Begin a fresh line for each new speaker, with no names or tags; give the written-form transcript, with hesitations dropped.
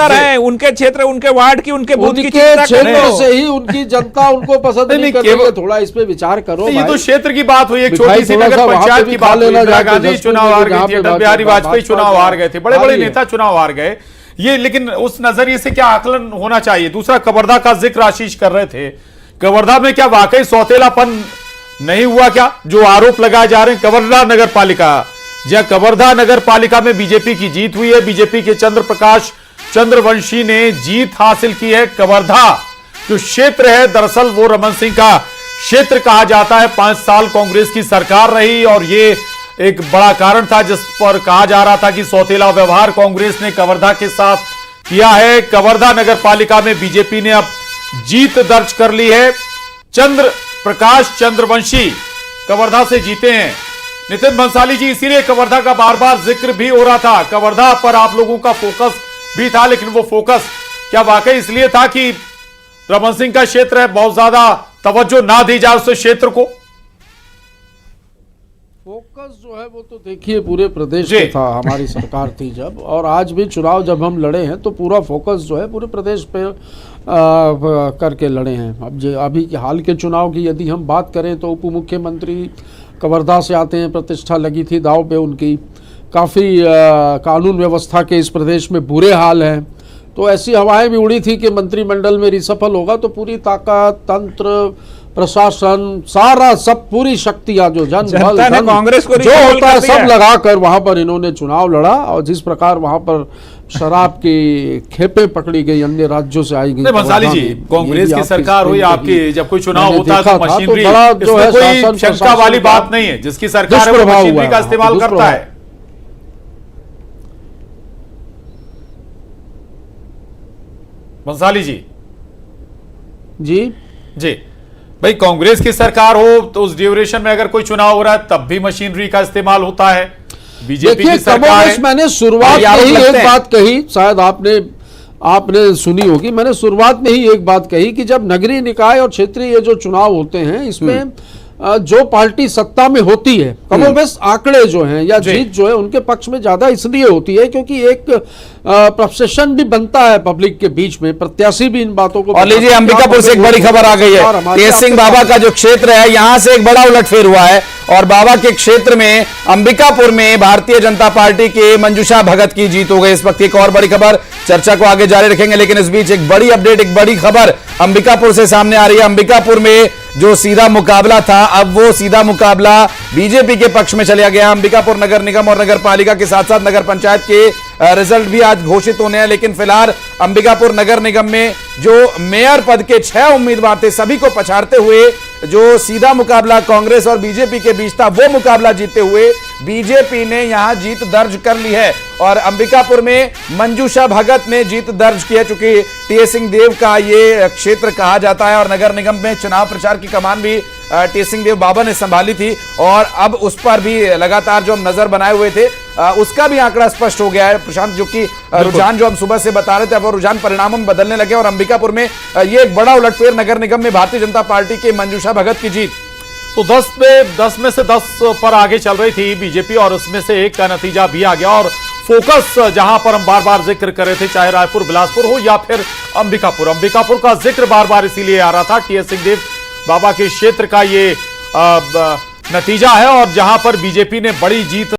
है, उनके क्षेत्र, उनके वार्ड की, उनके बूथ की
क्षेत्र से ही उनकी जनता उनको पसंद नहीं कर रही है। थोड़ा इस पे विचार करो।
ये तो क्षेत्र की बात हुई, एक छोटी सी नगर पंचायत की बात हुई। इंदिरा गांधी चुनाव हार गई थी, अटल बिहारी वाजपेयी चुनाव हार गए थे, बड़े बड़े नेता चुनाव हार गए। ये लेकिन उस नजरिए से क्या आकलन होना चाहिए? दूसरा, कवर्धा का जिक्र आशीष कर रहे थे, कवर्धा में क्या वाकई सौतेलापन नहीं हुआ क्या? जो आरोप लगाए जा रहे हैं कवर्धा नगर पालिका, जहां कवर्धा नगर पालिका में बीजेपी की जीत हुई है, बीजेपी के चंद्रप्रकाश चंद्रवंशी ने जीत हासिल की है। कवर्धा जो क्षेत्र है दरअसल वो रमन सिंह का क्षेत्र कहा जाता है। 5 साल कांग्रेस की सरकार रही और ये एक बड़ा कारण था जिस पर कहा जा रहा था कि सौतेला व्यवहार कांग्रेस ने कवर्धा के साथ किया है। कवर्धा नगर पालिका में बीजेपी ने अब जीत दर्ज कर ली है। चंद्रप्रकाश चंद्रवंशी कवर्धा से जीते हैं। नितिन भंसाली जी, इसीलिए कवर्धा का बार बार जिक्र भी हो रहा था, कवर्धा पर आप लोगों का फोकस भी था, लेकिन वो फोकस क्या वाकई इसलिए था कि रमन सिंह का क्षेत्र है, बहुत ज्यादा तवज्जो ना दी जाए उस क्षेत्र को?
फोकस जो है वो तो देखिए पूरे प्रदेश पे था, हमारी सरकार थी जब, और आज भी चुनाव जब हम लड़े हैं तो पूरा फोकस जो है पूरे प्रदेश पे करके लड़े हैं। अब अभी के हाल के चुनाव की यदि हम बात करें तो उप मुख्यमंत्री कवर्धा से आते हैं, प्रतिष्ठा लगी थी दांव पे उनकी, काफ़ी कानून व्यवस्था के इस प्रदेश में बुरे हाल हैं, तो ऐसी हवाएं भी उड़ी थी कि मंत्रिमंडल में रिसफल होगा तो पूरी ताकत, तंत्र, प्रशासन, सारा सब पूरी शक्तियां जो
कांग्रेस को
जो होता है सब लगाकर वहां पर इन्होंने चुनाव लड़ा। और जिस प्रकार वहां पर शराब की खेपे पकड़ी गई, अन्य राज्यों से आई गई।
भंसाली जी, कांग्रेस की सरकार हुई आपकी, जब कोई चुनाव होता है तो मशीनरी,
जो है
कोई शंका वाली बात नहीं है, जिसकी सरकार है वो मशीनरी का इस्तेमाल करता है। भंसाली जी जी भाई, कांग्रेस की सरकार हो तो उस ड्यूरेशन में अगर कोई चुनाव हो रहा है तब भी मशीनरी का इस्तेमाल होता है। बीजेपी की सरकार है।
मैंने शुरुआत में ही एक बात कही, शायद आपने सुनी होगी, मैंने शुरुआत में ही एक बात कही कि जब नगरीय निकाय और क्षेत्रीय जो चुनाव होते हैं इसमें जो पार्टी सत्ता में होती है, कमोबेश आंकड़े जो हैं या जीत जो है उनके पक्ष में ज्यादा इसलिए होती है क्योंकि एक परसेप्शन भी बनता है पब्लिक के बीच में, प्रत्याशी भी इन बातों को।
और लीजिए, अंबिकापुर से एक बड़ी खबर आ गई है। तेज सिंह बाबा का जो क्षेत्र है यहां से एक बड़ा उलटफेर हुआ है और बाबा के क्षेत्र में अंबिकापुर में भारतीय जनता पार्टी के मंजूषा भगत की जीत हो गई। इस वक्त एक और बड़ी खबर, चर्चा को आगे जारी रखेंगे, लेकिन इस बीच एक बड़ी अपडेट, एक बड़ी खबर अंबिकापुर से सामने आ रही है। अंबिकापुर में जो सीधा मुकाबला था अब वो सीधा मुकाबला बीजेपी के पक्ष में चला गया। अंबिकापुर नगर निगम और नगर पालिका के साथ साथ नगर पंचायत के रिजल्ट भी आज घोषित होने हैं, लेकिन फिलहाल अंबिकापुर नगर निगम में जो मेयर पद के 6 उम्मीदवार थे सभी को पछाड़ते हुए जो सीधा मुकाबला कांग्रेस और बीजेपी के बीच था वो मुकाबला जीतते हुए बीजेपी ने यहां जीत दर्ज कर ली है। और अंबिकापुर में मंजूषा भगत ने जीत दर्ज की है, चूंकि टी सिंह देव का ये क्षेत्र कहा जाता है और नगर निगम में चुनाव प्रचार की कमान भी टी सिंह देव बाबा ने संभाली थी और अब उस पर भी लगातार जो हम नजर बनाए हुए थे उसका भी आंकड़ा स्पष्ट हो गया है प्रशांत, जो कि रुझान जो हम सुबह से बता रहे थे वो रुझान परिणामों में बदलने लगे और अंबिकापुर में ये एक बड़ा उलटफेर, नगर निगम में भारतीय जनता पार्टी के मंजूषा भगत की जीत।
तो 10 में से 10 पर आगे चल रही थी बीजेपी और उसमें से एक का नतीजा भी आ गया और फोकस जहां पर हम बार बार जिक्र कर रहे थे, चाहे रायपुर बिलासपुर हो या फिर अंबिकापुर का जिक्र बार बार इसीलिए आ रहा था। टी सिंह देव बाबा के क्षेत्र का ये नतीजा है और जहां पर बीजेपी ने बड़ी जीत